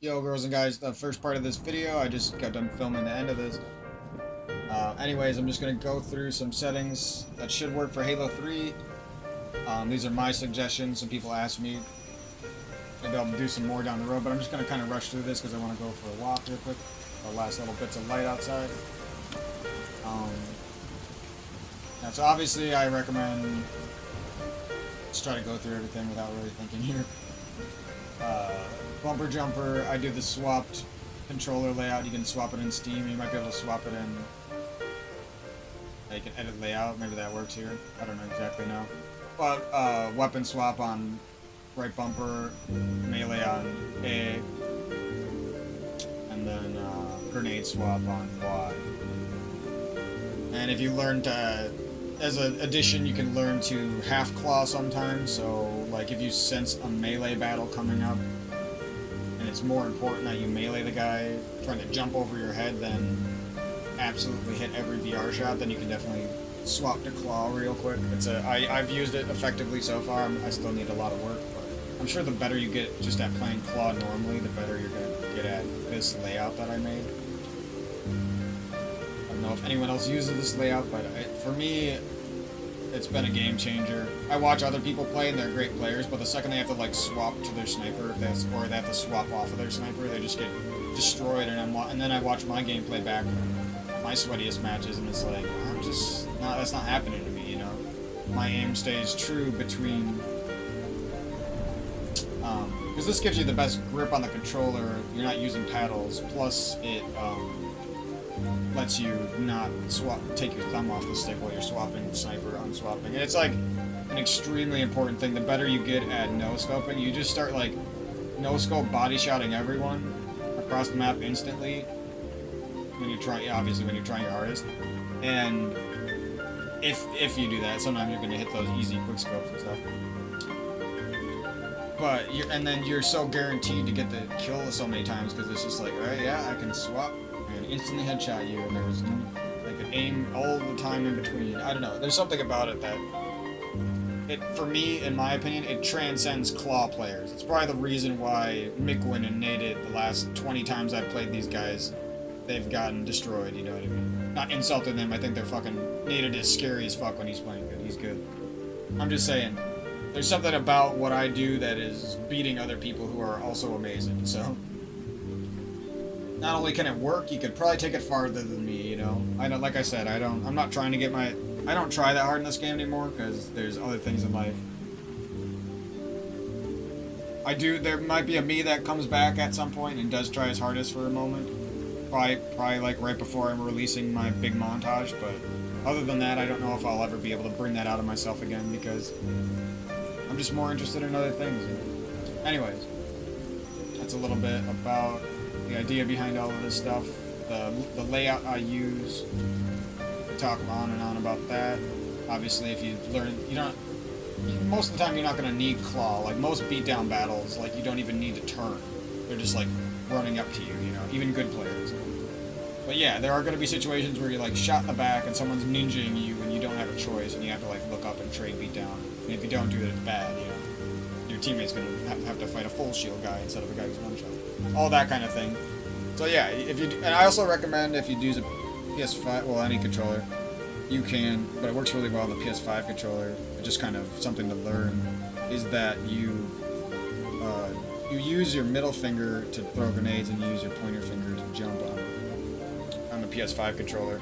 Yo, girls and guys, the first part of this video, I just got done filming the end of this. Anyways, I'm just going to go through some settings that should work for Halo 3. These are my suggestions. Some people asked me. Maybe I'll do some more down the road, but I'm just going to kind of rush through this because I want to go for a walk real quick. The last little bits of light outside. Now, so obviously I recommend just try to go through everything without really thinking here. Bumper jumper, I do the swapped controller layout. You can swap it in Steam. You might be able to swap it in. You can edit layout. Maybe that works here. I don't know exactly now. But weapon swap on right bumper, melee on A, and then grenade swap on Y. And if you learn to, as an addition, you can learn to half claw sometimes. So, like if you sense a melee battle coming up, and it's more important that you melee the guy trying to jump over your head than absolutely hit every VR shot, then you can definitely swap to claw real quick. I've used it effectively so far. I still need a lot of work, but I'm sure the better you get just at playing claw normally, the better you're gonna get at this layout that I made. I don't know if anyone else uses this layout, but for me, it's been a game changer. I watch other people play and they're great players, but the second they have to like swap to their sniper, or they have to swap off of their sniper, they just get destroyed. And then I watch my gameplay back, my sweatiest matches, and it's like that's not happening to me. You know, my aim stays true between. Because this gives you the best grip on the controller. You're not using paddles. Plus, it lets you not take your thumb off the stick while you're swapping sniper, unswapping. And it's like an extremely important thing. The better you get at no-scoping, you just start like no-scope body shotting everyone across the map instantly when you're trying, obviously when you're trying your hardest. And if you do that, sometimes you're gonna hit those easy quick scopes and stuff. But and then you're so guaranteed to get the kill so many times because it's just like, alright, yeah, I can swap and instantly headshot you, and there's like an aim all the time in between. I don't know. There's something about it that for me, in my opinion, it transcends claw players. It's probably the reason why Mikwen and Naded, the last 20 times I've played these guys, they've gotten destroyed. You know what I mean? Not insulting them. I think they're fucking Naded is scary as fuck when he's playing good. He's good. I'm just saying. There's something about what I do that is beating other people who are also amazing, so. Not only can it work, you could probably take it farther than me, you know? I know, like I said, I'm not trying to get I don't try that hard in this game anymore, because there's other things in life. There might be a me that comes back at some point and does try his hardest for a moment. Probably like right before I'm releasing my big montage, but other than that, I don't know if I'll ever be able to bring that out of myself again, because I'm just more interested in other things. Anyways, that's a little bit about the idea behind all of this stuff. The layout I use. We talk on and on about that. Obviously, if you learn, most of the time you're not going to need claw. Like most beatdown battles, like you don't even need to turn. They're just like running up to you, you know, even good players. But yeah, there are going to be situations where you're like shot in the back and someone's ninjaing you and you don't have a choice and you have to like look up and trade beatdown. And if you don't do it, it's bad, you know. Your teammate's going to have to fight a full shield guy instead of a guy who's one shot. All that kind of thing. So yeah, and I also recommend if you use a PS5, well, any controller, you can, but it works really well on the PS5 controller. It's just kind of something to learn, is that you use your middle finger to throw grenades and you use your pointer finger to jump on the PS5 controller.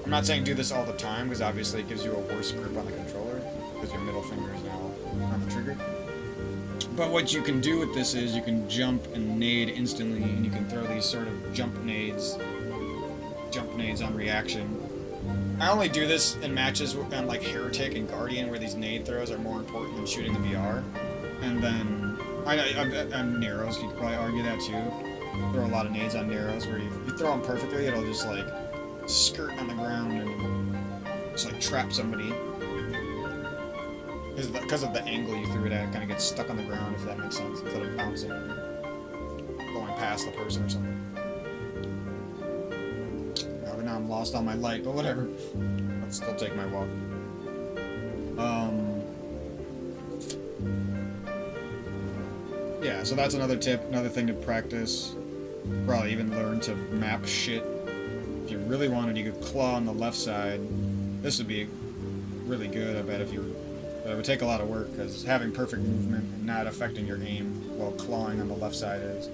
I'm not saying do this all the time, because obviously it gives you a worse grip on the controller, because your middle finger is now on the trigger. But what you can do with this is you can jump and nade instantly, and you can throw these sort of jump nades on reaction. I only do this in matches on like Heretic and Guardian, where these nade throws are more important than shooting the VR. And then on Narrows, you could probably argue that too. Throw a lot of nades on Narrows, where you throw them perfectly, it'll just like skirt on the ground and just like trap somebody. Because of the angle you threw it at, it kind of gets stuck on the ground, if that makes sense, instead of bouncing and going past the person or something. Now I'm lost on my light, but whatever. I'll still take my walk. Yeah, so that's another tip, another thing to practice. Probably even learn to map shit. If you really wanted, you could claw on the left side. This would be really good, I bet, if you... But it would take a lot of work, because having perfect movement and not affecting your aim while clawing on the left side is...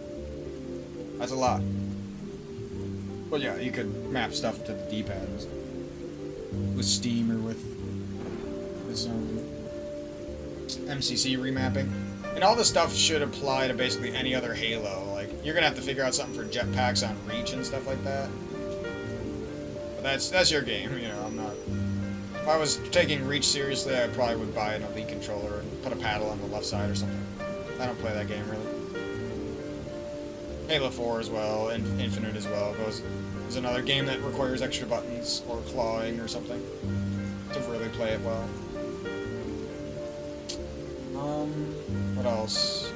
That's a lot. But yeah, you could map stuff to the D-pad with Steam or with this MCC remapping. And all this stuff should apply to basically any other Halo. Like, you're gonna have to figure out something for jetpacks on Reach and stuff like that. But that's your game, you know, I'm not... If I was taking Reach seriously, I probably would buy an Elite controller and put a paddle on the left side or something. I don't play that game, really. Halo 4 as well, and Infinite as well. Is another game that requires extra buttons or clawing or something to really play it well. What else?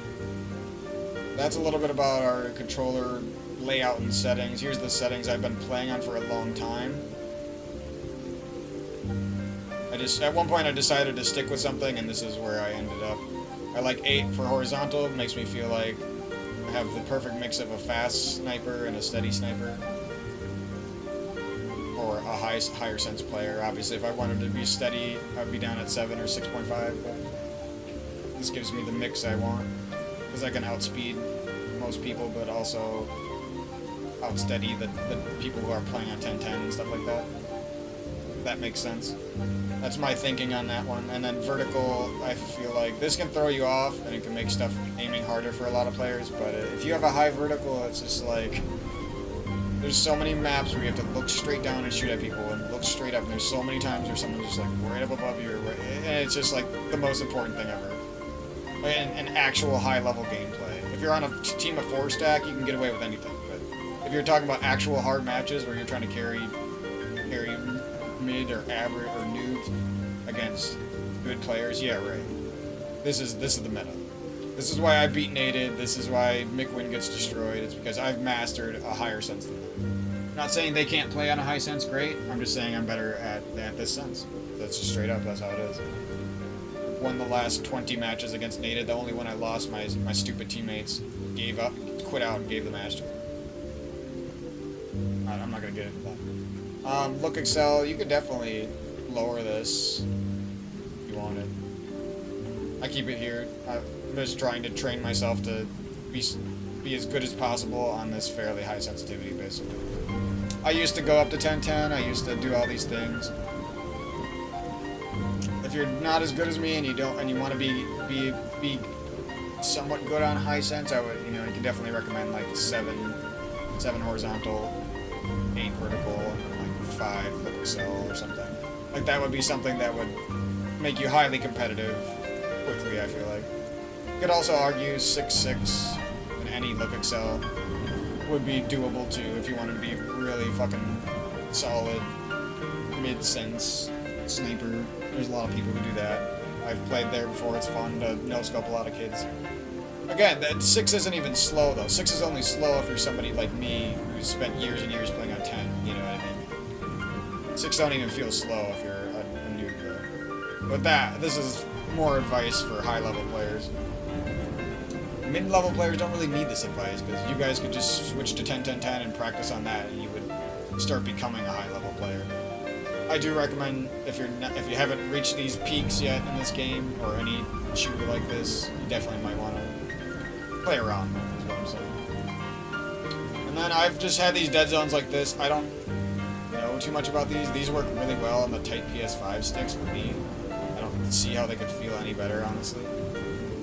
That's a little bit about our controller layout and settings. Here's the settings I've been playing on for a long time. At one point I decided to stick with something, and this is where I ended up. I like 8 for horizontal. It makes me feel like I have the perfect mix of a fast sniper and a steady sniper. Or a higher sense player. Obviously, if I wanted to be steady, I'd be down at 7 or 6.5. But this gives me the mix I want, because I can outspeed most people, but also outsteady the people who are playing on 1010 and stuff like that. If that makes sense. That's my thinking on that one. And then vertical, I feel like this can throw you off, and it can make stuff aiming harder for a lot of players, but if you have a high vertical, it's just like... There's so many maps where you have to look straight down and shoot at people, and look straight up, and there's so many times where someone's just like right up above you, and it's just like the most important thing ever. An actual high-level gameplay. If you're on a team of 4 stack, you can get away with anything, but if you're talking about actual hard matches where you're trying to carry mid or average or noobs against good players, yeah, right. This is the meta. This is why I beat Nated. This is why McWin gets destroyed. It's because I've mastered a higher sense than them. I'm not saying they can't play on a high sense great. I'm just saying I'm better at this sense. That's just straight up. That's how it is. Won the last 20 matches against Nated. The only one I lost, my stupid teammates gave up, quit out, and gave the master. I'm not gonna get into that. Look Excel. You could definitely lower this if you wanted. I keep it here. I'm just trying to train myself to be as good as possible on this fairly high sensitivity, basically. I used to go up to 1010. I used to do all these things. If you're not as good as me and you want to be somewhat good on high sense, I would, you can definitely recommend like 7 horizontal, 8 vertical, and like 5 look Excel or something. Like that would be something that would make you highly competitive quickly, I feel like. You could also argue 6-6 in any look Excel would be doable too if you wanted to be really fucking solid mid-sense sniper. There's a lot of people who do that. I've played there before. It's fun to no-scope a lot of kids. Again, that 6 isn't even slow though. 6 is only slow if you're somebody like me who's spent years and years playing on 10. You know what I mean? 6 don't even feel slow if you're a noob though. But this is more advice for high-level players. Mid-level players don't really need this advice, because you guys could just switch to 10-10-10 and practice on that, and you would start becoming a high-level player. I do recommend, if you haven't reached these peaks yet in this game, or any shooter like this, you definitely might want to play around, is what I'm saying. And then I've just had these dead zones like this. I don't know too much about these. These work really well on the tight PS5 sticks for me. I don't see how they could feel any better, honestly.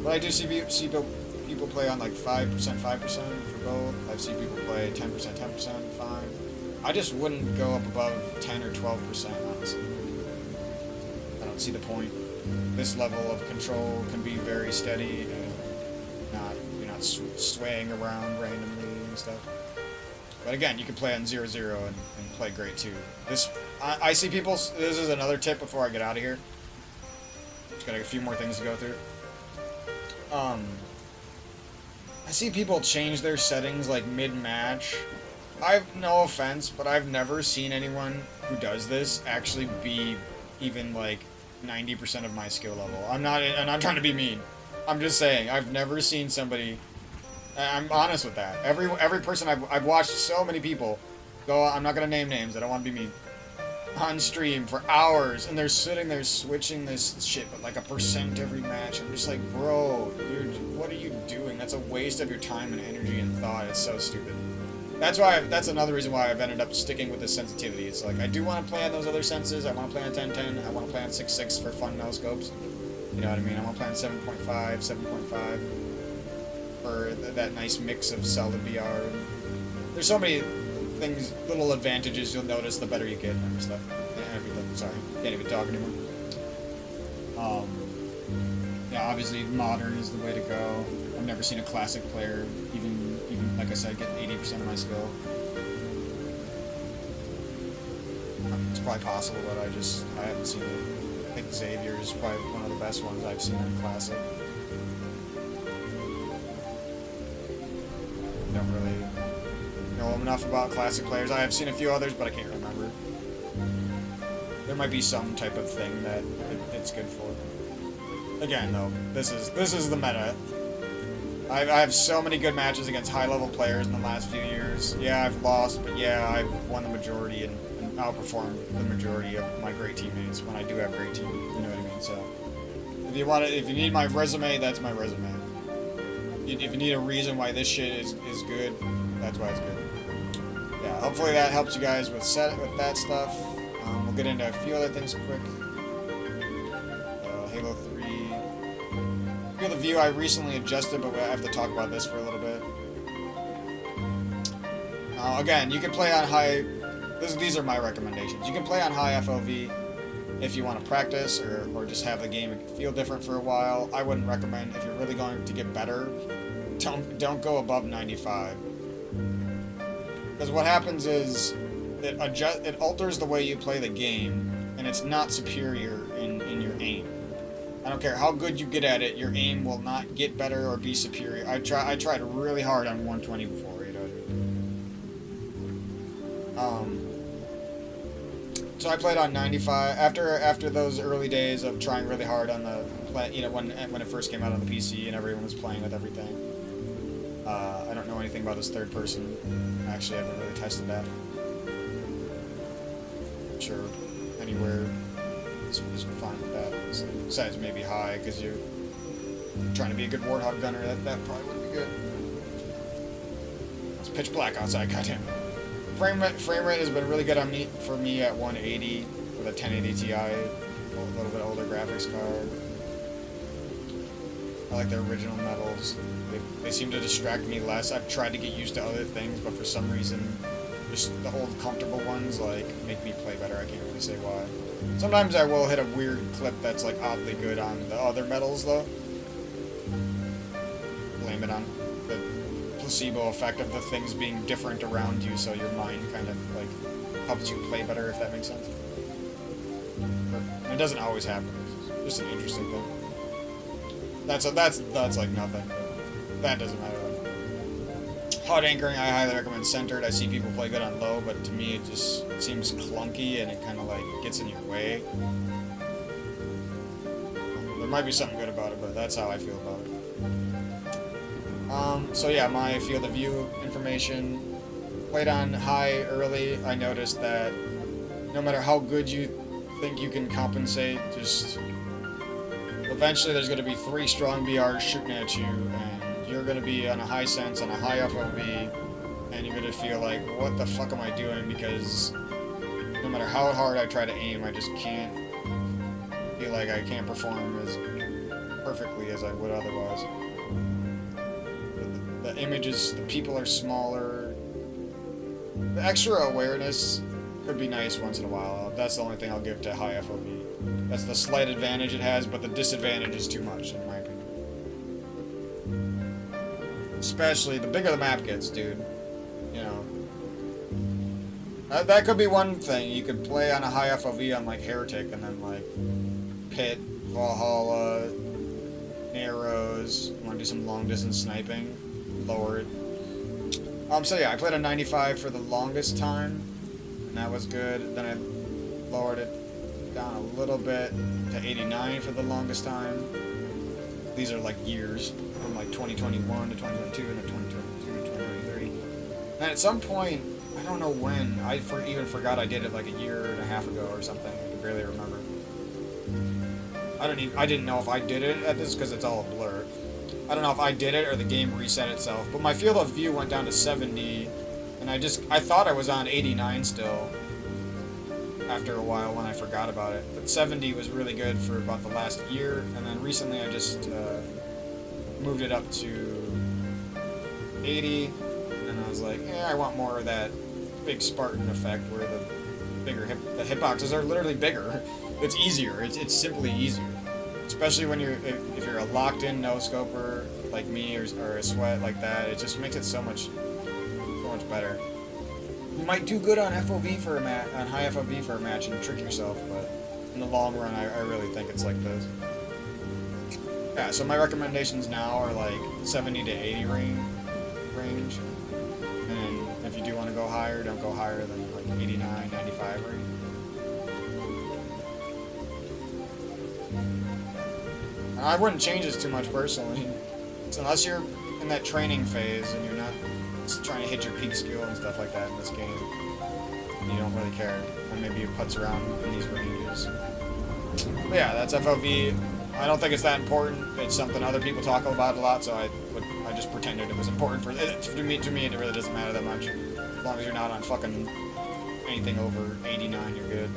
But I do see people play on like 5%, 5% for both. I've seen people play 10%, 10%, fine. I just wouldn't go up above 10 or 12%, honestly. I don't see the point. This level of control can be very steady, and you're not swaying around randomly and stuff. But again, you can play on 0-0 and play great too. I see people. This is another tip before I get out of here. Just got a few more things to go through. I see people change their settings like mid-match. I've no offense, but I've never seen anyone who does this actually be even like 90% of my skill level. I'm not trying to be mean. I'm just saying, I've never seen somebody I'm honest with that. Every person I've watched so many people go. I'm not gonna name names. I don't want to be mean. On stream for hours, and they're sitting there switching this shit, but like a percent every match. I'm just like, bro, what are you doing? That's a waste of your time and energy and thought. It's so stupid. That's another reason why I've ended up sticking with this sensitivity. It's like, I do want to play on those other senses. I want to play on 1010. I want to play on 6.6 for fun no scopes. You know what I mean? I want to play on 7.5, 7.5 for that nice mix of Zelda VR. There's so many things, little advantages you'll notice the better you get and stuff. Everything. Sorry, can't even talk anymore. Yeah, obviously modern is the way to go. I've never seen a classic player even like I said, get 80% of my skill. It's probably possible, but I haven't seen it. I think Xavier is probably one of the best ones I've seen in classic. Don't really know enough about classic players. I have seen a few others, but I can't remember. There might be some type of thing that it's good for. Again, though, this is the meta. I have so many good matches against high-level players in the last few years. Yeah, I've lost, but yeah, I've won the majority and outperformed the majority of my great teammates when I do have great teammates. You know what I mean? So, if you need my resume, that's my resume. If you need a reason why this shit is good, that's why it's good. Yeah, hopefully that helps you guys with that stuff. We'll get into a few other things quick. Halo 3. Feel the view I recently adjusted, but I have to talk about this for a little bit. Again, you can play on high. These are my recommendations. You can play on high FOV if you want to practice or just have the game feel different for a while. I wouldn't recommend, if you're really going to get better, don't go above 95. Because what happens is it alters the way you play the game, and it's not superior in your aim. I don't care how good you get at it, your aim will not get better or be superior. I tried really hard on 120 before, you know. So I played on 95 after those early days of trying really hard on the you know, when it first came out on the PC and everyone was playing with everything. I don't know anything about this third person. Actually, I haven't really tested that. I'm sure anywhere is fine with that. Besides maybe high, because you're trying to be a good Warthog gunner, that probably wouldn't be good. It's pitch black outside, goddamn. Frame rate has been really good for me at 180 with a 1080 Ti, a little bit older graphics card. I like the original medals. They seem to distract me less. I've tried to get used to other things, but for some reason, just the old comfortable ones like make me play better. I can't really say why. Sometimes I will hit a weird clip that's like oddly good on the other medals though. Blame it on the placebo effect of the things being different around you, so your mind kind of like helps you play better, if that makes sense. It doesn't always happen. It's just an interesting thing. That's like nothing. That doesn't matter. Hot anchoring, I highly recommend centered. I see people play good on low, but to me it just seems clunky and it kind of like gets in your way. There might be something good about it, but that's how I feel about it. So yeah, my field of view information. Played on high early. I noticed that no matter how good you think you can compensate, just eventually there's going to be 3 strong BRs shooting at you, and you're going to be on a high sense, on a high FOV, and you're going to feel like, what the fuck am I doing? Because no matter how hard I try to aim, I just can't feel like I can't perform as perfectly as I would otherwise. The images, the people are smaller. The extra awareness could be nice once in a while. That's the only thing I'll give to high FOV. That's the slight advantage it has, but the disadvantage is too much, in my opinion. Especially the bigger the map gets, dude. You know. That could be one thing. You could play on a high FOV on, like, Heretic, and then, like, Pit, Valhalla, Narrows. Want to do some long-distance sniping. Lower it. So yeah, I played on 95 for the longest time, and that was good. Then I lowered it down a little bit to 89 for the longest time. These are like years, from like 2021 to 2022 and to 2023. And at some point, I don't know when, even forgot I did it like a year and a half ago or something. I can barely remember. I didn't know if I did it at this because it's all a blur. I don't know if I did it or the game reset itself, but my field of view went down to 70, and I thought I was on 89 still after a while when I forgot about it. But 70 was really good for about the last year, and then recently I just moved it up to 80, and I was like, I want more of that big Spartan effect where the hitboxes are literally bigger. It's easier. It's simply easier. Especially when if you're a locked-in no-scoper like me or a sweat like that, it just makes it so much better. You might do good on FOV on high FOV for a match and trick yourself, but in the long run, I really think it's like this. Yeah, so my recommendations now are like 70 to 80 range, and if you do want to go higher, don't go higher than like 89, 95 range. I wouldn't change this too much personally. So unless you're in that training phase and you're not just trying to hit your peak skill and stuff like that in this game, and you don't really care, and maybe you putz around in these ranges. But yeah, that's FOV. I don't think it's that important. It's something other people talk about a lot, so I just pretended it was important to me. To me, it really doesn't matter that much. As long as you're not on fucking anything over 89, you're good.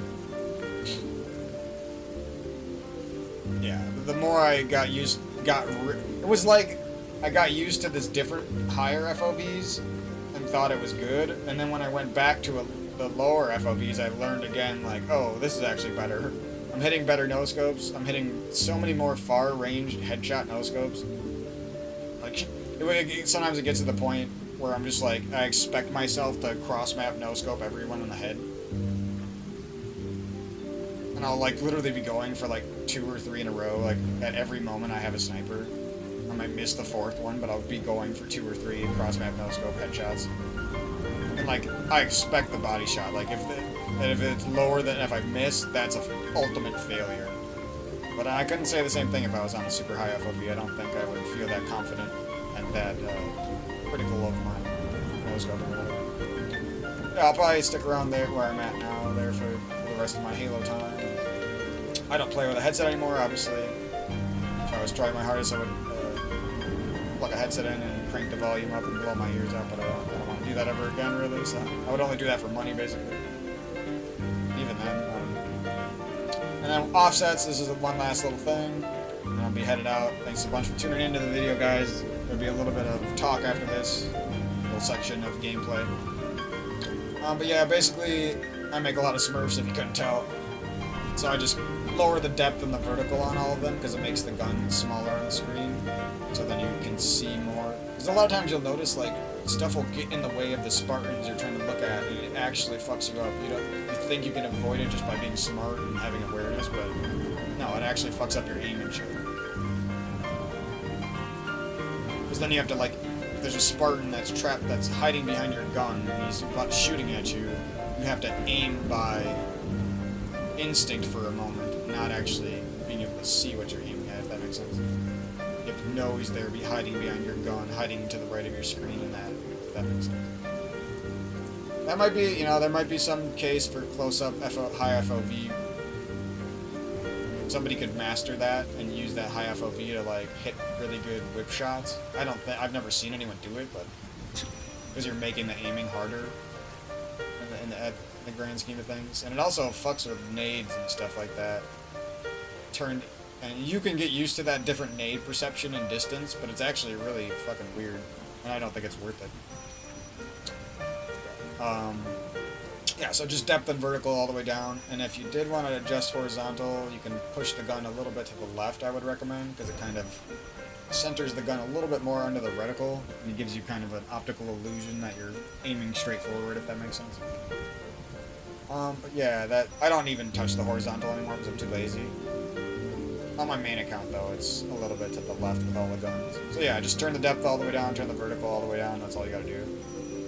Yeah, the more I got used to this different higher FOVs and thought it was good, and then when I went back to the lower FOVs, I learned again, like, oh, this is actually better. I'm hitting better no-scopes. I'm hitting so many more far-range headshot no-scopes. Like, sometimes it gets to the point where I'm just like, I expect myself to cross-map no-scope everyone in the head. And I'll, like, literally be going for, like, 2 or 3 in a row. Like, at every moment I have a sniper. I might miss the 4th one, but I'll be going for 2 or 3 cross-map no-scope headshots. And, like, I expect the body shot. Like, if it's lower than if I miss, that's an ultimate failure. But I couldn't say the same thing if I was on a super high FOV. I don't think I would feel that confident and that critical of my no-scope or whatever. Yeah, I'll probably stick around there where I'm at now, there for the rest of my Halo time. I don't play with a headset anymore, obviously. If I was trying my hardest, I would plug a headset in and crank the volume up and blow my ears out, but I don't want to do that ever again, really, so I would only do that for money, basically. Even then. And then offsets, this is one last little thing, and I'll be headed out. Thanks a bunch for tuning into the video, guys. There'll be a little bit of talk after this little section of gameplay. But yeah, basically, I make a lot of smurfs, if you couldn't tell. So I just lower the depth and the vertical on all of them, because it makes the gun smaller on the screen, so then you can see more. Because a lot of times you'll notice, like, stuff will get in the way of the Spartans you're trying to look at, and it actually fucks you up. You think you can avoid it just by being smart and having awareness, but no, it actually fucks up your aim and shit. Because then you have to, like, if there's a Spartan that's trapped, that's hiding behind your gun, and he's about shooting at you, you have to aim by instinct for a moment, not actually being able to see what you're aiming at, if that makes sense. You have to know he's there, hiding behind your gun, hiding to the right of your screen, and if that makes sense. That might be, there might be some case for close-up high FOV. Somebody could master that and use that high FOV to, like, hit really good whip shots. I've never seen anyone do it, but because you're making the aiming harder in the grand scheme of things. And it also fucks with nades and stuff like that. And you can get used to that different nade perception and distance, but it's actually really fucking weird. And I don't think it's worth it. Yeah, so just depth and vertical all the way down. And if you did want to adjust horizontal, you can push the gun a little bit to the left, I would recommend, because it kind of centers the gun a little bit more under the reticle, and it gives you kind of an optical illusion that you're aiming straight forward, if that makes sense. But yeah, I don't even touch the horizontal anymore because I'm too lazy. On my main account, though, it's a little bit to the left with all the guns. So yeah, just turn the depth all the way down, turn the vertical all the way down, that's all you gotta do.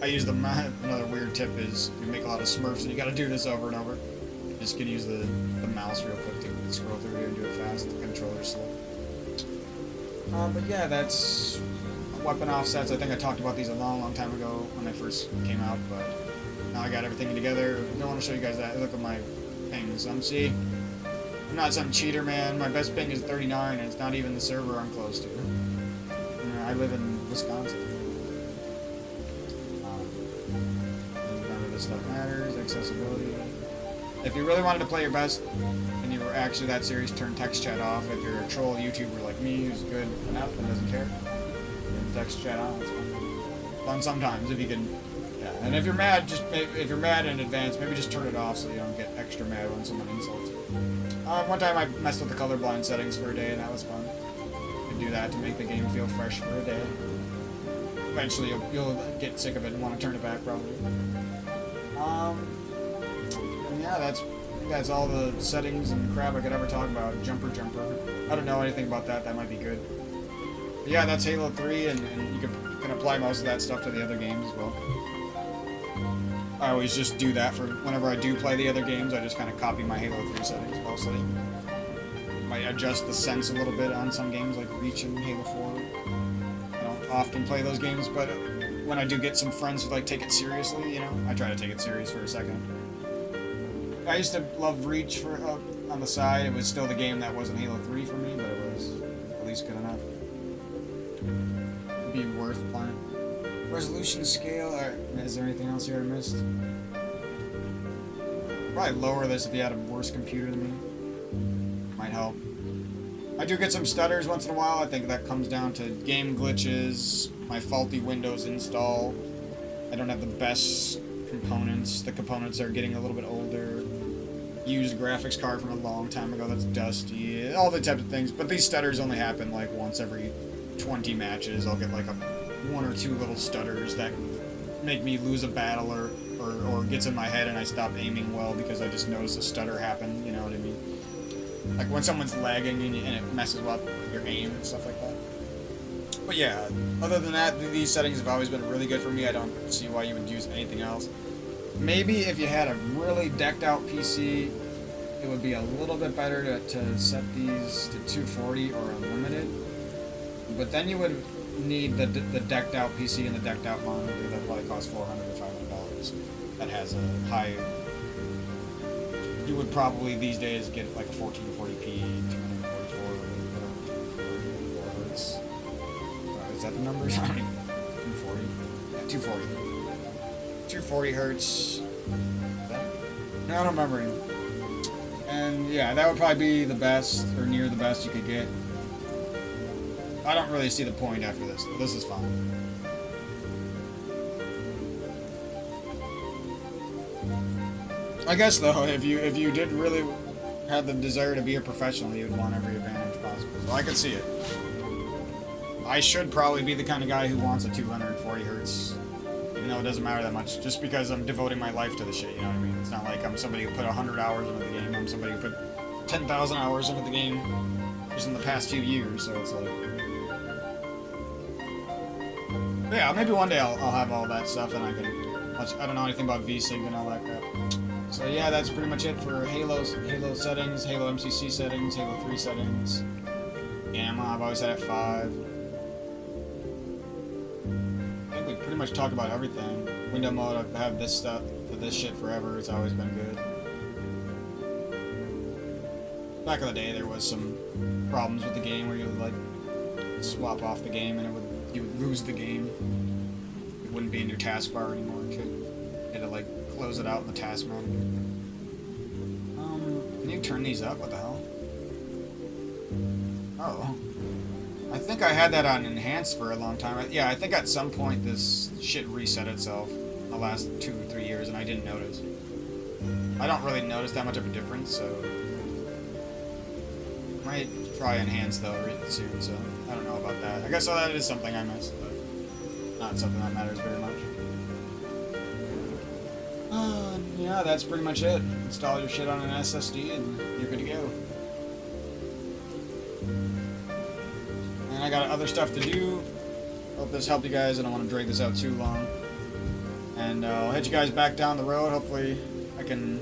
I use another weird tip is, you make a lot of smurfs and you gotta do this over and over. You just can use the mouse real quick to scroll through here and do it fast, the controller's slow. But yeah, that's weapon offsets. I think I talked about these a long, long time ago when they first came out, but now I got everything together. I don't want to show you guys that. Look at my pings. See, I'm not some cheater, man. My best ping is 39, and it's not even the server I'm close to. I live in Wisconsin. None of this stuff matters. Accessibility. If you really wanted to play your best, and you were actually that serious, turn text chat off. If you're a troll YouTuber like me who's good enough and doesn't care, turn text chat on. It's fun. Fun sometimes if you can. Yeah. And if you're mad, if you're mad in advance, maybe just turn it off so you don't get extra mad when someone insults you. One time I messed with the colorblind settings for a day, and that was fun. You can do that to make the game feel fresh for a day. Eventually, you'll get sick of it and want to turn it back, probably. Yeah, that's all the settings and crap I could ever talk about. Jumper. I don't know anything about that. That might be good. But yeah, that's Halo 3, and you can apply most of that stuff to the other games as well. I always just do that for whenever I do play the other games. I just kind of copy my Halo 3 settings mostly. Might adjust the sense a little bit on some games like Reach and Halo 4. I don't often play those games, but when I do get some friends who like take it seriously, I try to take it serious for a second. I used to love Reach for on the side. It was still the game that wasn't Halo 3 for me, but it was at least good enough. It'd be worth playing. Resolution scale. Is there anything else here I missed? Probably lower this if you had a worse computer than me. Might help. I do get some stutters once in a while. I think that comes down to game glitches, my faulty Windows install. I don't have the best components. The components are getting a little bit older. Used graphics card from a long time ago that's dusty. All the types of things. But these stutters only happen like once every 20 matches. I'll get like one or two little stutters that make me lose a battle or gets in my head and I stop aiming well because I just noticed a stutter happen. You know what I mean? Like when someone's lagging and it messes up your aim and stuff like that. But yeah, other than that, these settings have always been really good for me. I don't see why you would use anything else. Maybe if you had a really decked out PC, it would be a little bit better to set these to 240 or unlimited. But then you would need the decked out PC and the decked out monitor that probably costs $400 or $500. That has a high. You would probably these days get like a 1440p, 244 hertz. Is that the numbers? I don't even. 240. Yeah, 240. 240 hertz. No, I don't remember. And yeah, that would probably be the best or near the best you could get. I don't really see the point after this. This is fine. I guess though, if you did really have the desire to be a professional, you would want every advantage possible. So I could see it. I should probably be the kind of guy who wants a 240 hertz, even though it doesn't matter that much, just because I'm devoting my life to the shit, you know what I mean? It's not like I'm somebody who put 100 hours into the game. I'm somebody who put 10,000 hours into the game just in the past few years, so it's like... But yeah, maybe one day I'll have all that stuff and I don't know anything about VSync and all that crap. So yeah, that's pretty much it for Halo settings, Halo MCC settings, Halo 3 settings. Gamma, I've always had at 5. I think we pretty much talked about everything. Window mode, I've had this stuff for this shit forever. It's always been good. Back in the day, there was some problems with the game where you would like swap off the game and you would lose the game. It wouldn't be in your taskbar anymore. You had to like close it out in the task manager. Can you turn these up? What the hell? Oh. I think I had that on enhanced for a long time. Yeah, I think at some point this shit reset itself in the last 2 or 3 years and I didn't notice. I don't really notice that much of a difference, so... Might try enhanced though soon, so I don't know about that. I guess that is something I missed, but not something that matters very much. Yeah, that's pretty much it. Install your shit on an SSD and you're good to go. And I got other stuff to do. Hope this helped you guys. I don't want to drag this out too long. And I'll head you guys back down the road. Hopefully I can,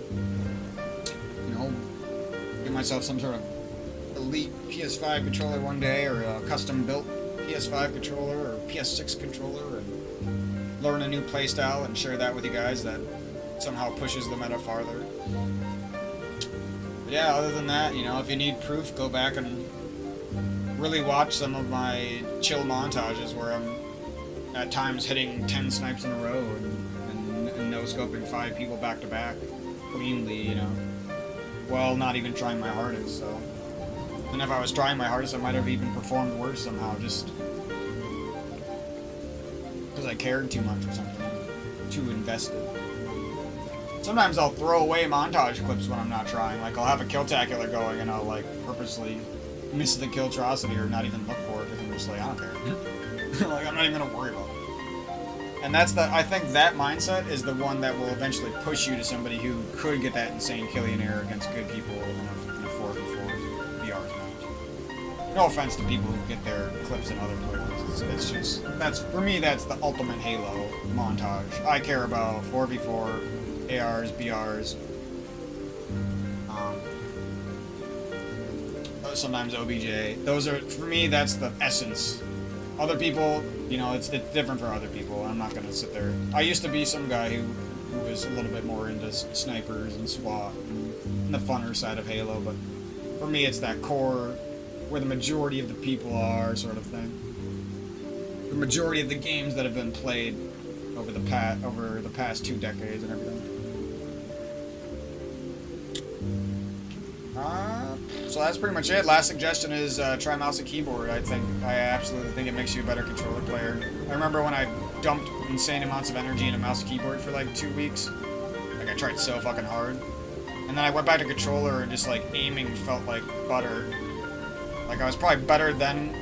give myself some sort of elite PS5 controller one day or a custom built PS5 controller or PS6 controller and learn a new playstyle and share that with you guys that somehow pushes the meta farther. But yeah, other than that, you know, if you need proof, go back and really watch some of my chill montages where I'm at times hitting 10 snipes in a row and no-scoping 5 people back to back cleanly, you know, while not even trying my hardest, so. And if I was trying my hardest, I might have even performed worse somehow, just because I cared too much or something, too invested. Sometimes I'll throw away montage clips when I'm not trying, like I'll have a Killtacular going and I'll like purposely miss the Killtrocity or not even look for it because I'm just like, I don't care. Like, I'm not even gonna worry about it. And that's I think that mindset is the one that will eventually push you to somebody who could get that insane killing error against good people in a 4v4 VRs match. No offense to people who get their clips in other places. It's just, for me, that's the ultimate Halo montage. I care about 4v4, ARs, BRs, sometimes OBJ. Those are, for me, that's the essence. Other people, you know, it's different for other people. I'm not gonna sit there. I used to be some guy who was a little bit more into snipers and SWAT and the funner side of Halo, but for me, it's that core where the majority of the people are, sort of thing. The majority of the games that have been played over the past 2 decades and everything. So that's pretty much it. Last suggestion is try mouse and keyboard. I absolutely think it makes you a better controller player. I remember when I dumped insane amounts of energy in a mouse and keyboard for like 2 weeks. Like, I tried so fucking hard. And then I went back to controller and just like aiming felt like butter. Like, I was probably better than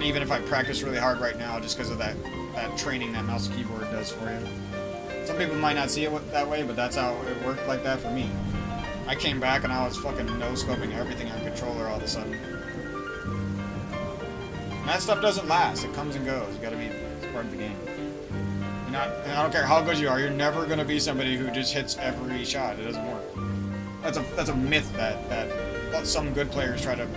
even if I practiced really hard right now, just because of that training that mouse and keyboard does for you. Some people might not see it that way, but that's how it worked like that for me. I came back and I was fucking no-scoping everything on controller all of a sudden. And that stuff doesn't last. It comes and goes. You gotta be, it's part of the game. And I don't care how good you are, you're never gonna be somebody who just hits every shot. It doesn't work. That's a myth that some good players try to,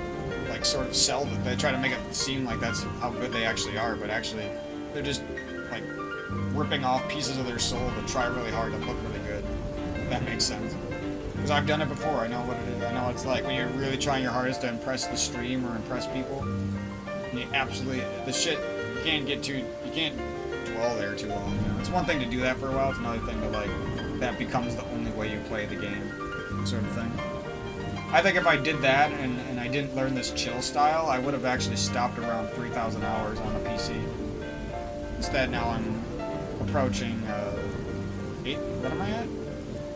like, sort of sell it. They try to make it seem like that's how good they actually are, but actually, they're just, like, ripping off pieces of their soul to try really hard to look really good. If that makes sense. Because I've done it before, I know what it is. I know what it's like when you're really trying your hardest to impress the stream or impress people. And you absolutely, the shit, you can't dwell there too long. You know? It's one thing to do that for a while, it's another thing to, like, that becomes the only way you play the game, sort of thing. I think if I did that and I didn't learn this chill style, I would have actually stopped around 3,000 hours on the PC. Instead, now I'm approaching, what am I at?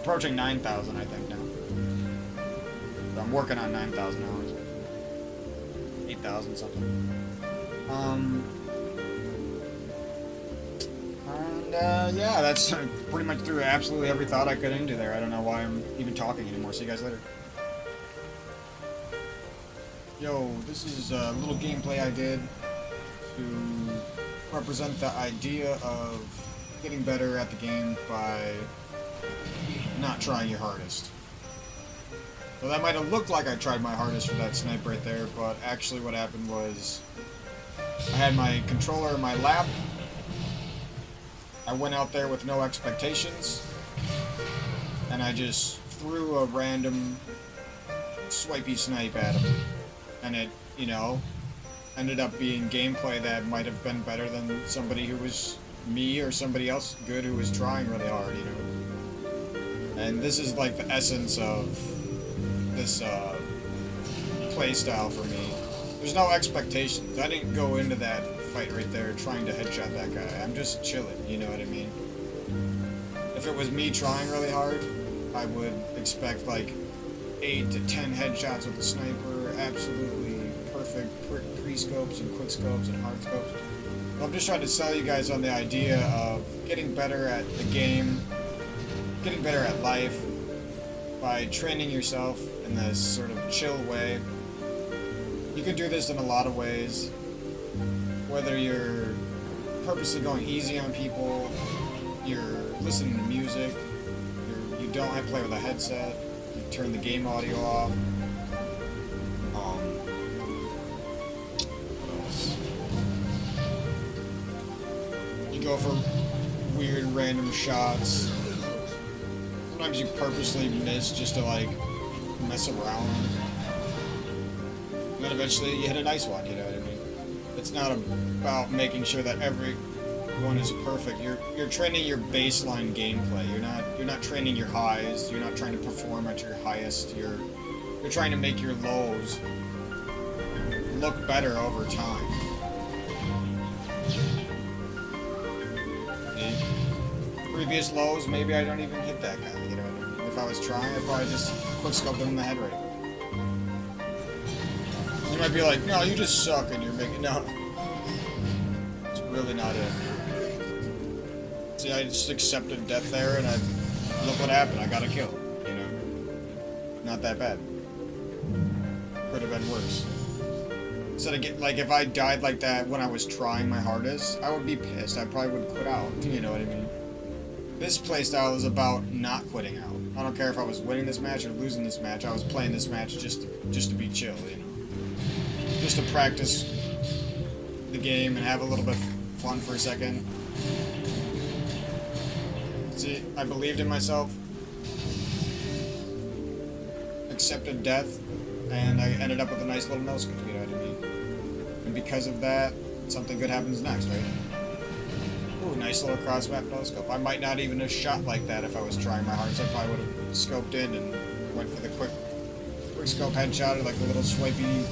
Approaching 9,000, I think, now. So I'm working on 9,000 hours. 8,000 something. Yeah, that's pretty much through absolutely every thought I could into there. I don't know why I'm even talking anymore. See you guys later. Yo, this is a little gameplay I did to represent the idea of getting better at the game by not trying your hardest. So that might have looked like I tried my hardest for that snipe right there, but actually what happened was I had my controller in my lap. I went out there with no expectations, and I just threw a random swipey snipe at him. And it, you know, ended up being gameplay that might have been better than somebody who was me or somebody else good who was trying really hard, you know. And this is like the essence of this playstyle for me. There's no expectations. I didn't go into that fight right there trying to headshot that guy. I'm just chilling, you know what I mean? If it was me trying really hard, I would expect like 8 to 10 headshots with the sniper, absolutely perfect pre-scopes and quick scopes and hard scopes. I'm just trying to sell you guys on the idea of getting better at the game, getting better at life by training yourself in this sort of chill way. You can do this in a lot of ways, whether you're purposely going easy on people, you're listening to music, you don't have to play with a headset, you turn the game audio off. go for weird random shots. Sometimes you purposely miss just to like mess around. And then eventually you hit a nice one, you know what I mean? It's not about making sure that everyone is perfect. You're training your baseline gameplay. You're not training your highs. You're not trying to perform at your highest. You're trying to make your lows look better over time. Previous lows, maybe I don't even hit that guy, you know what I mean? If I was trying, I'd probably just quickscope him in the head right. You might be like, no, you just suck, and you're making, no. It's really not it. See, I just accepted death there, and look what happened, I got a kill, you know? Not that bad. Could have been worse. Instead of like, if I died like that when I was trying my hardest, I would be pissed, I probably would quit out, you know what I mean? This playstyle is about not quitting out. I don't care if I was winning this match or losing this match. I was playing this match just to be chill, you know, just to practice the game and have a little bit of fun for a second. See, I believed in myself, accepted death, and I ended up with a nice little no-scope. You know what I mean? And because of that, something good happens next, right? Ooh, nice little cross-map no-scope. I might not even have shot like that if I was trying my hardest. I probably would have scoped in and went for the quick scope headshot or like the little swipey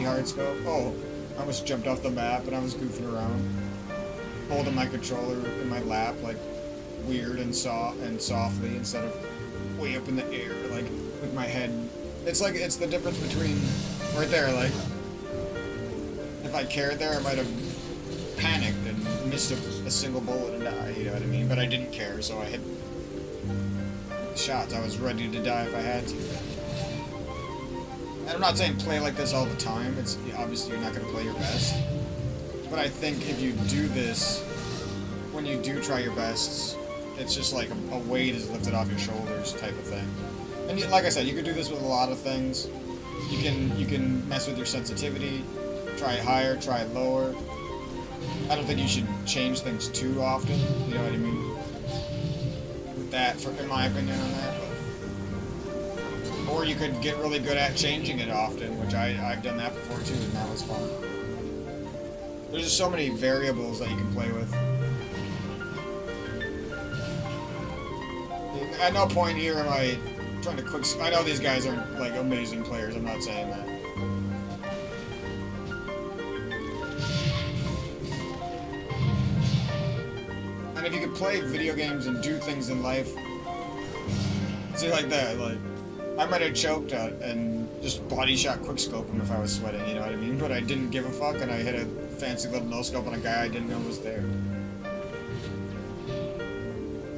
hard scope. Oh, I almost jumped off the map and I was goofing around, holding my controller in my lap like weird and softly instead of way up in the air like with my head. It's the difference between right there, like if I cared there, I might have panicked and missed a single bullet and died, you know what I mean? But I didn't care, so I hit shots. I was ready to die if I had to. And I'm not saying play like this all the time. It's obviously you're not going to play your best. But I think if you do this, when you do try your best, it's just like a weight is lifted off your shoulders type of thing. And like I said, you can do this with a lot of things. You can mess with your sensitivity, try it higher, try it lower. I don't think you should change things too often, you know what I mean? With that, in my opinion on that. But, or you could get really good at changing it often, which I've done that before too, and that was fun. There's just so many variables that you can play with. At no point here am I trying to I know these guys aren't like amazing players, I'm not saying that. And if you could play video games and do things in life, see like that, like, I might have choked out and just body shot quickscope him if I was sweating, you know what I mean? But I didn't give a fuck and I hit a fancy little no-scope on a guy I didn't know was there.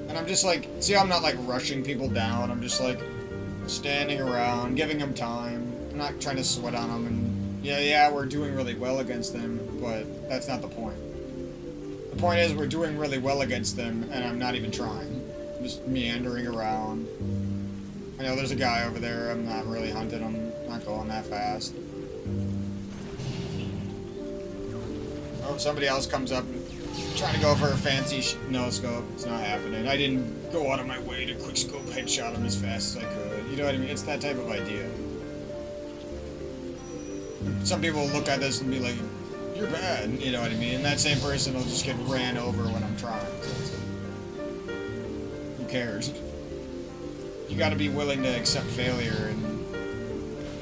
And I'm just like, see, I'm not like rushing people down, I'm just like standing around, giving them time. I'm not trying to sweat on them, and yeah, we're doing really well against them, but that's not the point. The point is we're doing really well against them, and I'm not even trying. I'm just meandering around. I know there's a guy over there, I'm not really hunting him, not going that fast. Oh, somebody else comes up trying to go for a fancy no-scope. It's not happening. I didn't go out of my way to quickscope headshot him as fast as I could. You know what I mean? It's that type of idea. Some people will look at this and be like, you're bad, you know what I mean? And that same person will just get ran over when I'm trying. So who cares? You gotta be willing to accept failure,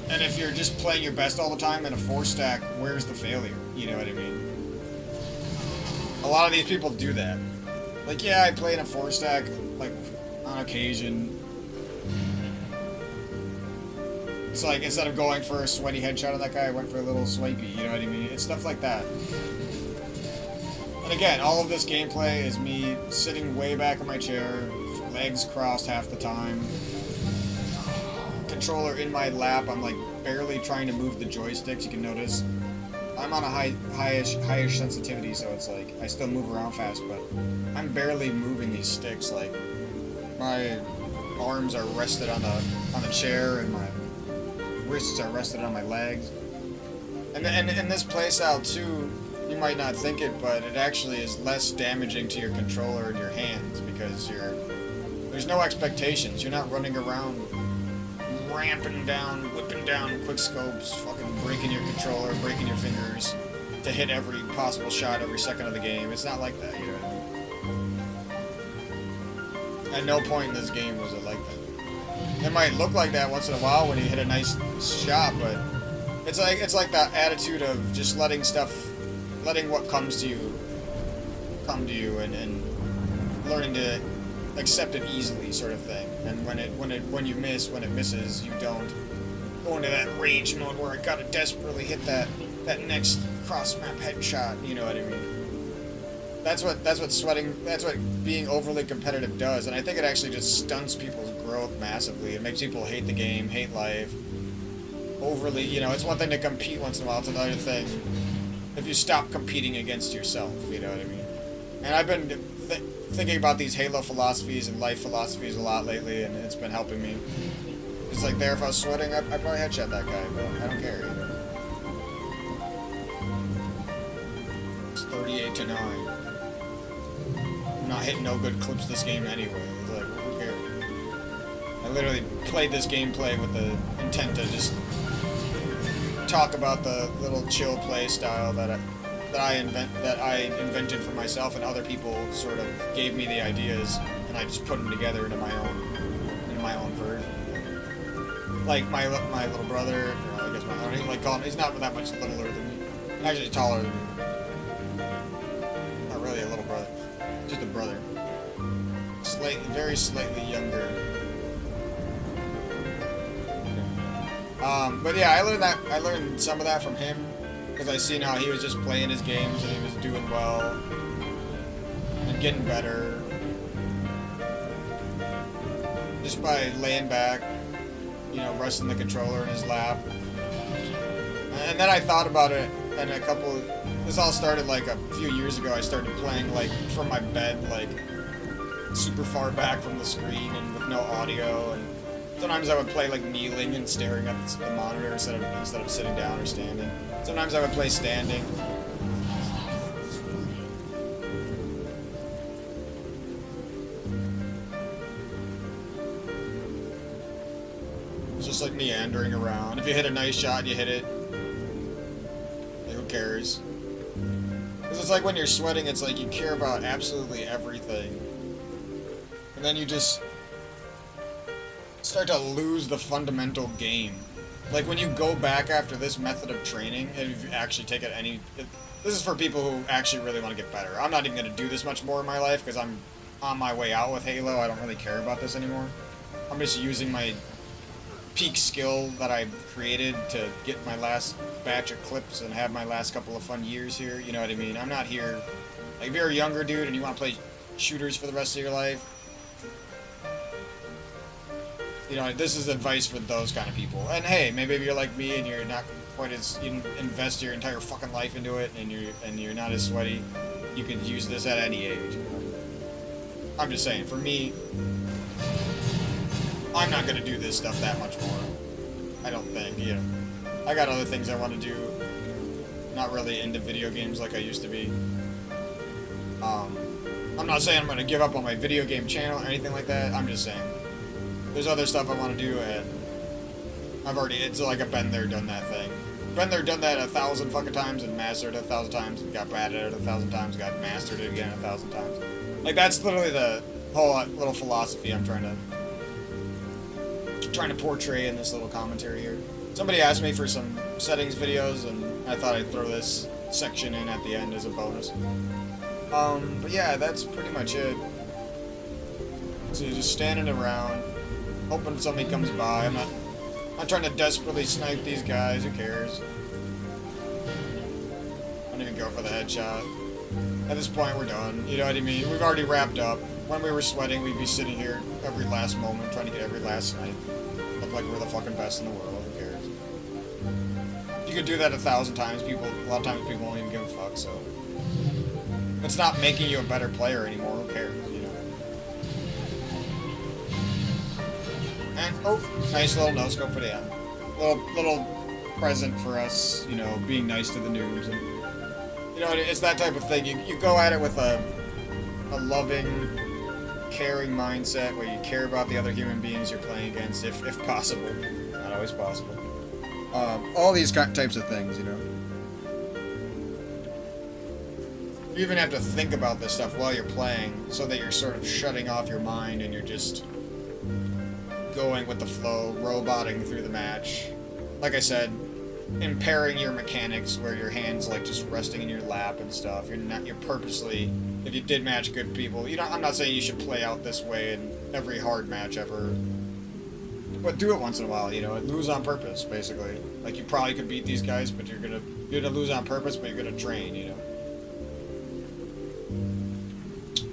and if you're just playing your best all the time in a 4-stack, where's the failure? You know what I mean? A lot of these people do that. Like, yeah, I play in a 4-stack, like, on occasion. It's like, instead of going for a sweaty headshot on that guy, I went for a little swipey, you know what I mean? It's stuff like that. And again, all of this gameplay is me sitting way back in my chair, legs crossed half the time, controller in my lap, I'm like barely trying to move the joysticks, you can notice. I'm on a highish sensitivity, so it's like, I still move around fast, but I'm barely moving these sticks, like, my arms are rested on the chair, and my wrists are rested on my legs. And in this playstyle too, you might not think it, but it actually is less damaging to your controller and your hands because there's no expectations. You're not running around ramping down, whipping down quick scopes, fucking breaking your controller, breaking your fingers to hit every possible shot every second of the game. It's not like that, you know what I mean? At no point in this game was it like that. It might look like that once in a while when you hit a nice shot, but it's like that attitude of just letting what comes to you come to you and learning to accept it easily, sort of thing. And when it misses, you don't go into that rage mode where I gotta desperately hit that next cross map headshot. You know what I mean? That's what being overly competitive does, and I think it actually just stunts people's growth massively. It makes people hate the game, hate life. Overly, you know, it's one thing to compete once in a while, it's another thing if you stop competing against yourself, you know what I mean? And I've been thinking about these Halo philosophies and life philosophies a lot lately, and it's been helping me. It's like there, if I was sweating, I'd probably headshot that guy, but I don't care, you know? It's 38-9. I'm not hitting no good clips this game anyway. It's like, who cares? I literally played this gameplay with the intent to just talk about the little chill play style that I invented for myself, and other people sort of gave me the ideas, and I just put them together into my own version. Like my little brother, or I guess I don't even like call him. He's not that much littler than me. Actually, taller than me. Not really a little brother, just a brother. Very slightly younger. But yeah, I learned some of that from him, because I seen how he was just playing his games and he was doing well and getting better just by laying back, you know, resting the controller in his lap. And then I thought about it, and this all started like a few years ago. I started playing like from my bed, like super far back from the screen and with no audio, and sometimes I would play like kneeling and staring at the monitor instead of sitting down or standing. Sometimes I would play standing. It's just like meandering around. If you hit a nice shot, you hit it. Like, who cares? Because it's like when you're sweating, it's like you care about absolutely everything. And then you just start to lose the fundamental game. Like when you go back after this method of training, and if you actually take it this is for people who actually really want to get better. I'm not even going to do this much more in my life because I'm on my way out with Halo. I don't really care about this anymore. I'm just using my peak skill that I created to get my last batch of clips and have my last couple of fun years here. You know what I mean? I'm not here, like if you're a younger dude and you want to play shooters for the rest of your life, you know, this is advice for those kind of people. And hey, maybe if you're like me and you're not quite as, you invest your entire fucking life into it and you're not as sweaty, you can use this at any age. I'm just saying, for me, I'm not gonna do this stuff that much more. I don't think, you know. I got other things I want to do. Not really into video games like I used to be. I'm not saying I'm gonna give up on my video game channel or anything like that. I'm just saying there's other stuff I want to do, and it's like a been there, done that thing. Been there, done that 1,000 fucking times, and mastered it 1,000 times, and got bad at it 1,000 times, got mastered it again 1,000 times. Like, that's literally the whole little philosophy I'm trying to portray in this little commentary here. Somebody asked me for some settings videos, and I thought I'd throw this section in at the end as a bonus. But yeah, that's pretty much it. So you're just standing around, hoping somebody comes by. I'm not trying to desperately snipe these guys. Who cares? I don't even go for the headshot. At this point, we're done. You know what I mean? We've already wrapped up. When we were sweating, we'd be sitting here every last moment, trying to get every last snipe. Look like we're the fucking best in the world. Who cares? You could do that 1,000 times. A lot of times people won't even give a fuck, so. It's not making you a better player anymore. Who cares? And, oh, nice little no-scope for the end. Little present for us, you know, being nice to the noobs and You know, it's that type of thing. You go at it with a loving, caring mindset where you care about the other human beings you're playing against, if possible. Not always possible. All these types of things, you know. You even have to think about this stuff while you're playing, so that you're sort of shutting off your mind and you're just going with the flow, roboting through the match. Like I said, impairing your mechanics where your hands like just resting in your lap and stuff. You're purposely, if you did match good people, you know, I'm not saying you should play out this way in every hard match ever, but do it once in a while, you know, lose on purpose, basically. Like, you probably could beat these guys, but you're gonna lose on purpose, but you're gonna train, you know.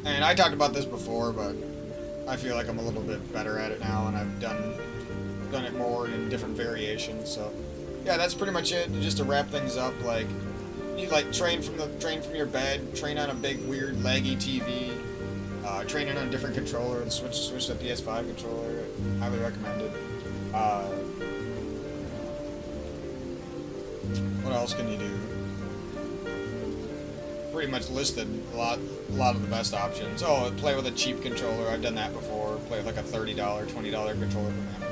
And I talked about this before, but I feel like I'm a little bit better at it now, and I've done it more in different variations. So, yeah, that's pretty much it. Just to wrap things up, like, you like train from your bed, train on a big weird laggy TV, training on a different controller, switch to PS5 controller. Highly recommended. What else can you do? Pretty much listed a lot of the best options. Oh, play with a cheap controller. I've done that before. Play with like a $30, $20 controller from Amazon.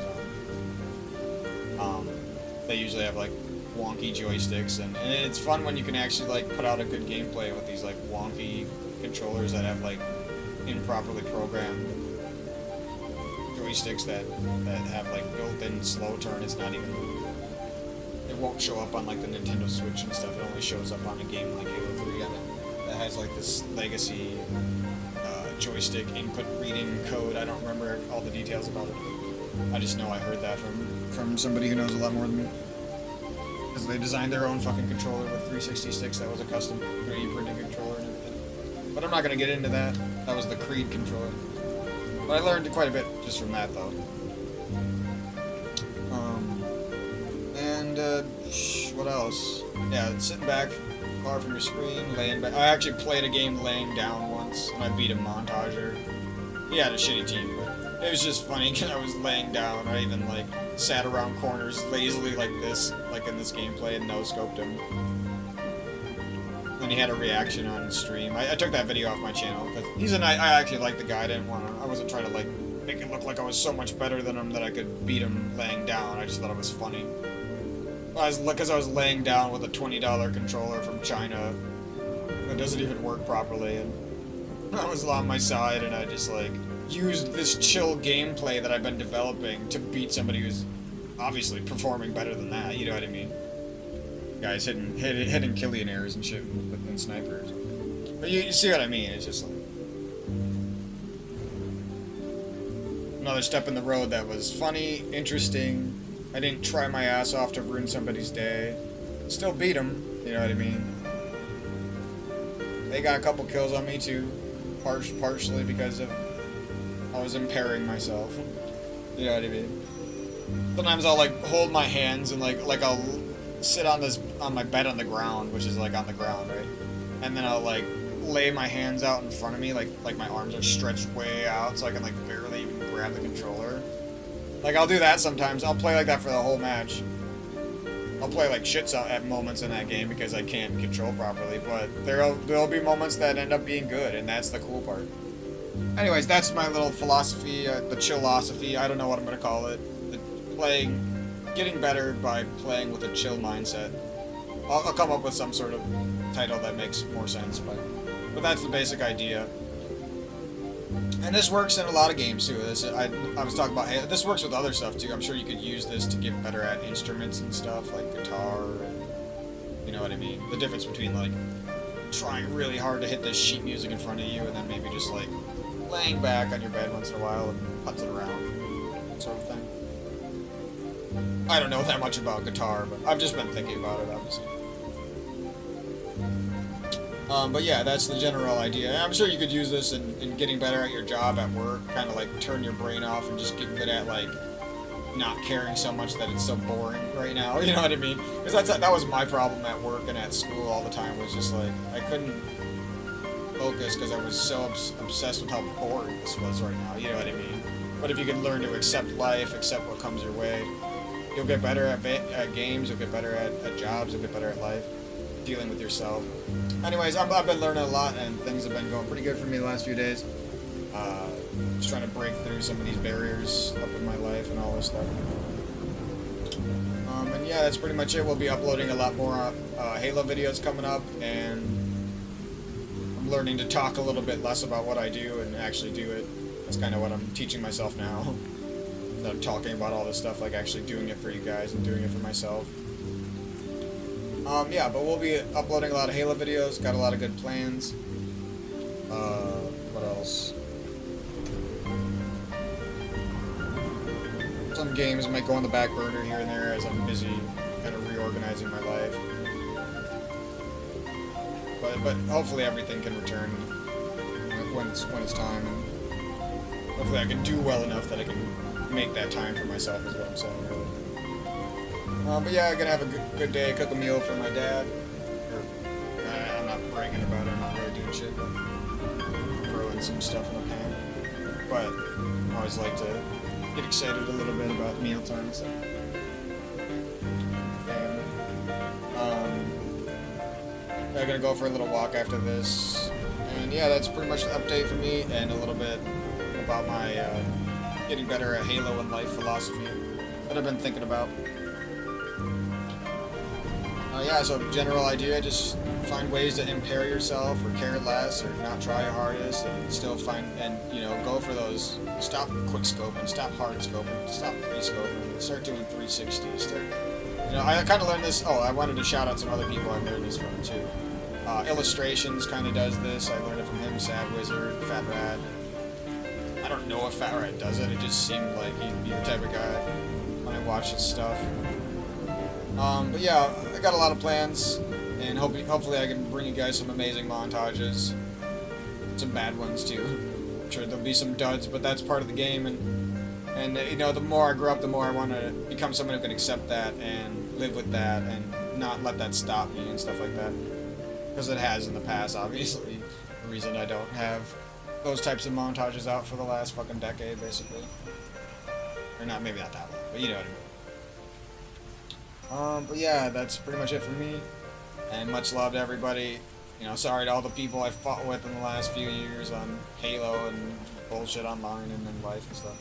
They usually have like wonky joysticks, and it's fun when you can actually like put out a good gameplay with these like wonky controllers that have like improperly programmed joysticks that have like built-in slow turn. It won't show up on like the Nintendo Switch and stuff. It only shows up on a game like Halo 3 on it that has like this legacy joystick input reading code. I don't remember all the details about it. I just know I heard that from somebody who knows a lot more than me. Because they designed their own fucking controller with 360 sticks that was a custom 3D printed controller and everything. But I'm not going to get into that. That was the Creed controller. But I learned quite a bit just from that, though. What else? Yeah, sitting back far from your screen, laying back. I actually played a game laying down once, and I beat a montager. He had a shitty team, but it was just funny because I was laying down. I even, like, sat around corners lazily like this, like in this gameplay, and no-scoped him. And he had a reaction on stream. I took that video off my channel, because I actually like the guy. I wasn't trying to, like, make it look like I was so much better than him that I could beat him laying down. I just thought it was funny. Because I was laying down with a $20 controller from China that doesn't even work properly, and I was on my side, and I just, like, used this chill gameplay that I've been developing to beat somebody who's obviously performing better than that, you know what I mean? Guys hitting killionaires and shit with snipers. But you see what I mean, it's just like another step in the road that was funny, interesting. I didn't try my ass off to ruin somebody's day. Still beat them, you know what I mean? They got a couple kills on me too, partially because of I was impairing myself. You know what I mean? Sometimes I'll like hold my hands and like I'll sit on my bed on the ground, which is like on the ground, right? And then I'll like lay my hands out in front of me, like my arms are stretched way out, so I can like barely even grab the controller. Like, I'll do that sometimes. I'll play like that for the whole match. I'll play like shits out at moments in that game because I can't control properly, but there'll be moments that end up being good, and that's the cool part. Anyways, that's my little philosophy, the chillosophy, I don't know what I'm gonna call it. Getting better by playing with a chill mindset. I'll come up with some sort of title that makes more sense, but that's the basic idea. And this works in a lot of games too. I was talking about, hey, this works with other stuff too. I'm sure you could use this to get better at instruments and stuff, like guitar, and, you know what I mean? The difference between, like, trying really hard to hit this sheet music in front of you, and then maybe just, like, laying back on your bed once in a while and putzing around, sort of thing. I don't know that much about guitar, but I've just been thinking about it, obviously. But yeah, that's the general idea. I'm sure you could use this in getting better at your job at work, kind of like turn your brain off and just get good at like not caring so much that it's so boring right now, you know what I mean? Because that was my problem at work and at school all the time, was just like, I couldn't focus because I was so obsessed with how boring this was right now, you know what I mean? But if you can learn to accept life, accept what comes your way, you'll get better at games, you'll get better at jobs, you'll get better at life. dealing with yourself. Anyways, I've been learning a lot, and things have been going pretty good for me the last few days. Just trying to break through some of these barriers up in my life and all this stuff. And yeah, that's pretty much it. We'll be uploading a lot more Halo videos coming up, and I'm learning to talk a little bit less about what I do and actually do it. That's kind of what I'm teaching myself now. Instead of talking about all this stuff, like actually doing it for you guys and doing it for myself. Yeah, but we'll be uploading a lot of Halo videos, got a lot of good plans. What else? Some games might go on the back burner here and there as I'm busy kind of reorganizing my life. But hopefully everything can return when it's time, and hopefully I can do well enough that I can make that time for myself is what I'm saying, really. But yeah, I'm gonna have a good day, cook a meal for my dad. I'm not bragging about it, I'm not really doing shit, but throwing some stuff in the pan. But I always like to get excited a little bit about mealtime and stuff. Family. I'm gonna go for a little walk after this. And yeah, that's pretty much the update for me, and a little bit about my getting better at Halo and life philosophy that I've been thinking about. Yeah, so general idea, just find ways to impair yourself or care less or not try your hardest and still find, and you know, go for those, stop quick scoping, stop hard scoping, stop pre-scoping, start doing 360s. You know, I kind of learned this, I wanted to shout out some other people I learned this from too. Illustrations kind of does this, I learned it from him, Sad Wizard, Fat Rat. I don't know if Fat Rat does it, it just seemed like he'd be the type of guy when I watch his stuff. But yeah, I got a lot of plans, and hopefully I can bring you guys some amazing montages. Some bad ones too. I'm sure there'll be some duds, but that's part of the game, and you know, the more I grow up, the more I want to become someone who can accept that and live with that and not let that stop me and stuff like that. Because it has in the past, obviously. The reason I don't have those types of montages out for the last fucking decade, basically. Or not, maybe not that long, but you know what I mean. But yeah, that's pretty much it for me, and much love to everybody. You know, sorry to all the people I fought with in the last few years on Halo and bullshit online and in life and stuff.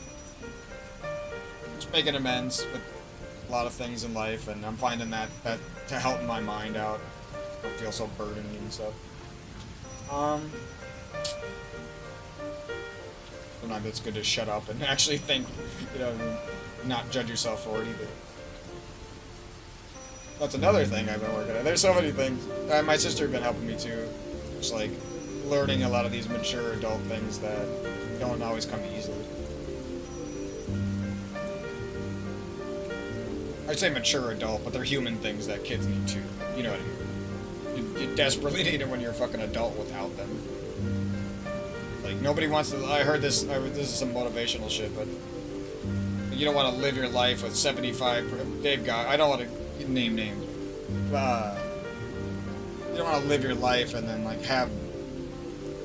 Just making amends with a lot of things in life, and I'm finding that to help my mind out. I don't feel so burdened and stuff. Sometimes it's good to shut up and actually think, you know, not judge yourself for it either. That's another thing I've been working on. There's so many things. My sister has been helping me too. Just like learning a lot of these mature adult things that don't always come easily. I'd say mature adult, but they're human things that kids need too. You know what I mean? You desperately need it when you're a fucking adult without them. Like, nobody wants to... I heard this... this is some motivational shit, but... You don't want to live your life with 75... Dave got... I don't want to... name names. You don't want to live your life and then like have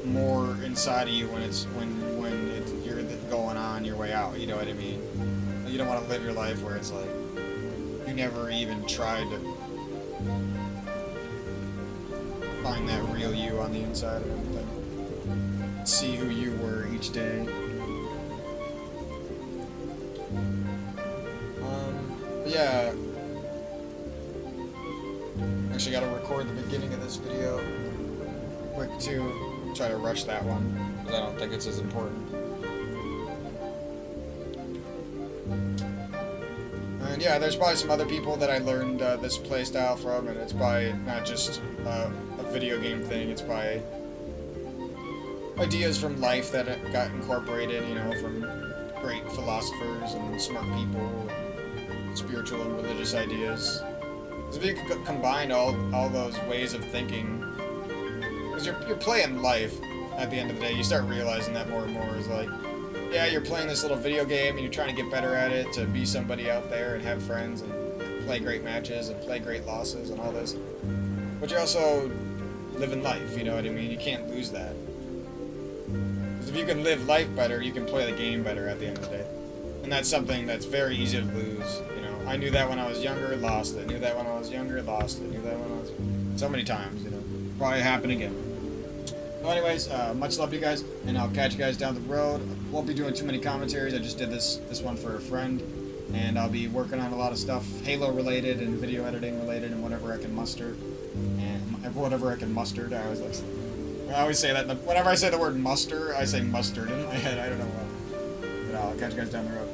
more inside of you when you're going on your way out. You know what I mean? You don't want to live your life where it's like you never even tried to find that real you on the inside of everything. See who you were each day. But yeah. Actually got to record the beginning of this video quick too. Try to rush that one because I don't think it's as important. And yeah, there's probably some other people that I learned this playstyle from, and it's probably not just a video game thing. It's probably ideas from life that got incorporated, you know, from great philosophers and smart people, and spiritual and religious ideas. Because if you could combine all those ways of thinking, because you're playing life at the end of the day, you start realizing that more and more is like, yeah, you're playing this little video game and you're trying to get better at it, to be somebody out there and have friends and play great matches and play great losses and all this. But you're also living life, you know what I mean? You can't lose that. Because if you can live life better, you can play the game better at the end of the day. And that's something that's very easy to lose, you know. I knew that when I was younger, lost it. Knew that when I was younger, lost it. Knew that when I was... so many times, you know. Probably happen again. So anyways, much love to you guys, and I'll catch you guys down the road. Won't be doing too many commentaries. I just did this one for a friend, and I'll be working on a lot of stuff Halo related and video editing related and whatever I can muster. And whatever I can mustard. I always say that. Whenever I say the word muster, I say mustard in my head. I don't know why. But I'll catch you guys down the road.